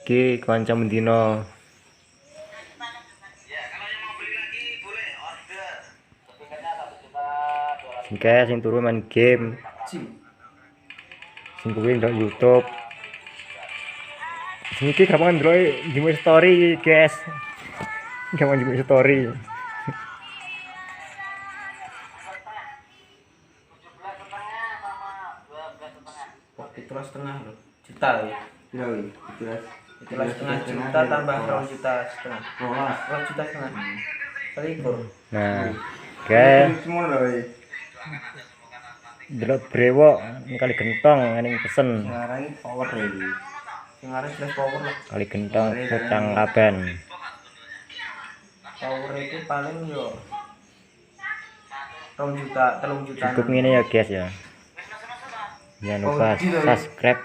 IG kanca mendino. Sing turu main game. Sing kuwi ndok YouTube. Sing iki gampang ndelok di story, guys. Gampang di story. Itulah setengah loh, juta loh. Itulah setengah juta tambah 2,5 juta. 2 juta setengah. Selikur. Nah, guys. Delok brewok kali gentong ngene pesen. Sekarang power ini. Sekarang jelas power lah. Kali gentong utang kaben. Power itu paling yo 2 juta, 3 juta. Cukup ngene ya, guys ya. Jangan lupa subscribe.